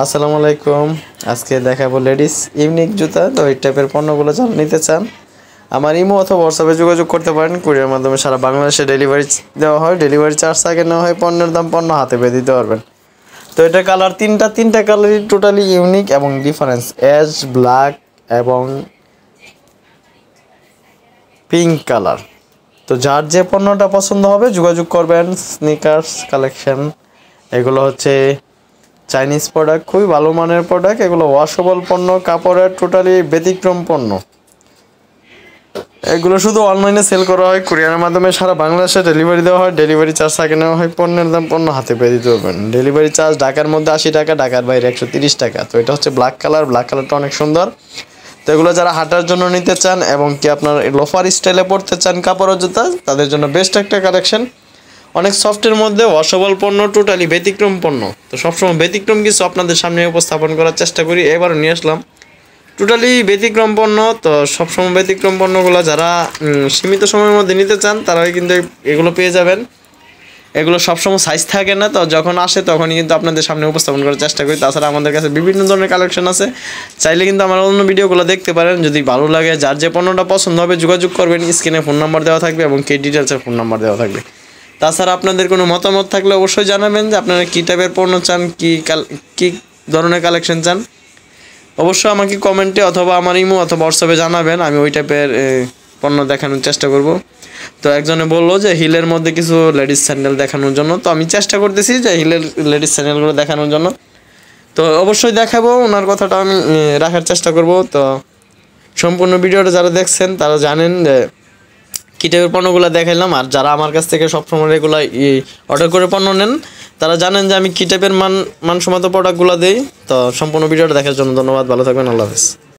আসসালামু আলাইকুম। আজকে দেখাবো লেডিস ইউনিক জুতা। তো এই টাইপের পণ্যগুলো যারা নিতে চান আমার ইমো অথবা হোয়াটসঅ্যাপে যোগাযোগ করতে পারেন। কুরিয়ার মাধ্যমে সারা বাংলাদেশে ডেলিভারি দেওয়া হয়। ডেলিভারি চার্জ আগে নেওয়া হয়, পণ্যের দাম পণ্য হাতে পেয়ে দিতে পারবেন। তো এটা কালার তিনটা কালারই টোটালি ইউনিক এবং ডিফারেন্স, অ্যাশ, ব্ল্যাক এবং পিঙ্ক কালার। তো যার যে পণ্যটা পছন্দ হবে যোগাযোগ করবেন। স্নিকার্স কালেকশন, এগুলো হচ্ছে চাইনিজ প্রোডাক্ট, খুবই ভালো মানের প্রোডাক্ট। এগুলো ওয়াশেবল পণ্য, কাপড়ের টোটালি ব্যতিক্রম পণ্য। এগুলো শুধু অনলাইনে সেল করা হয়, কুরিয়ারের মাধ্যমে সারা বাংলাদেশে ডেলিভারি দেওয়া হয়। ডেলিভারি চার্জ আগে নেওয়া হয়, পণ্যের দাম পণ্য হাতে পেয়ে দিতে পারবেন। ডেলিভারি চার্জ ঢাকার মধ্যে 80 টাকা, ঢাকার বাইরে 130 টাকা। তো এটা হচ্ছে ব্ল্যাক কালার, ব্ল্যাক কালারটা অনেক সুন্দর। তো এগুলো যারা হাঁটার জন্য নিতে চান এবং কি আপনার লোফার স্টাইলে পড়তে চান কাপড়ের জুতা, তাদের জন্য বেস্ট একটা কালেকশন। অনেক সফটের মধ্যে ওয়াশেবল পণ্য, টোটালি ব্যতিক্রম পণ্য। তো সবসময় ব্যতিক্রম কিছু আপনাদের সামনে উপস্থাপন করার চেষ্টা করি, এবারও নিয়ে আসলাম টোটালি ব্যতিক্রম পণ্য। তো সবসময় ব্যতিক্রম পণ্যগুলো যারা সীমিত সময়ের মধ্যে নিতে চান তারাই কিন্তু এগুলো পেয়ে যাবেন। এগুলো সবসময় সাইজ থাকে না, তো যখন আসে তখনই কিন্তু আপনাদের সামনে উপস্থাপন করার চেষ্টা করি। তাছাড়া আমাদের কাছে বিভিন্ন ধরনের কালেকশন আছে, চাইলে কিন্তু আমার অন্য ভিডিওগুলো দেখতে পারেন। যদি ভালো লাগে, যার যে পণ্যটা পছন্দ হবে যোগাযোগ করবেন। স্ক্রিনে ফোন নাম্বার দেওয়া থাকবে এবং কে ডিটেলসের ফোন নাম্বার দেওয়া থাকবে। তাছাড়া আপনাদের কোনো মতামত থাকলে অবশ্যই জানাবেন যে আপনারা কী টাইপের পণ্য চান, কী ধরনের কালেকশন চান। অবশ্যই আমাকে কমেন্টে অথবা আমার ইমো অথবা হোয়াটসঅ্যাপে জানাবেন, আমি ওই টাইপের পণ্য দেখানোর চেষ্টা করব। তো একজনে বললো যে হিলের মধ্যে কিছু লেডিস স্যান্ডেল দেখানোর জন্য, তো আমি চেষ্টা করতেছি যে হিলের লেডিস স্যান্ডেলগুলো দেখানোর জন্য। তো অবশ্যই দেখাবো, ওনার কথাটা আমি রাখার চেষ্টা করব। তো সম্পূর্ণ ভিডিওটা যারা দেখছেন তারা জানেন যে কী টাইপের পণ্যগুলো দেখাইলাম। আর যারা আমার কাছ থেকে সবসময় রেগুলার অর্ডার করে পণ্য নেন তারা জানেন যে আমি কী টাইপের মানসম্মত প্রোডাক্টগুলো দিই। তো সম্পূর্ণ ভিডিওটা দেখার জন্য ধন্যবাদ। ভালো থাকবেন, আল্লাহ হাফেজ।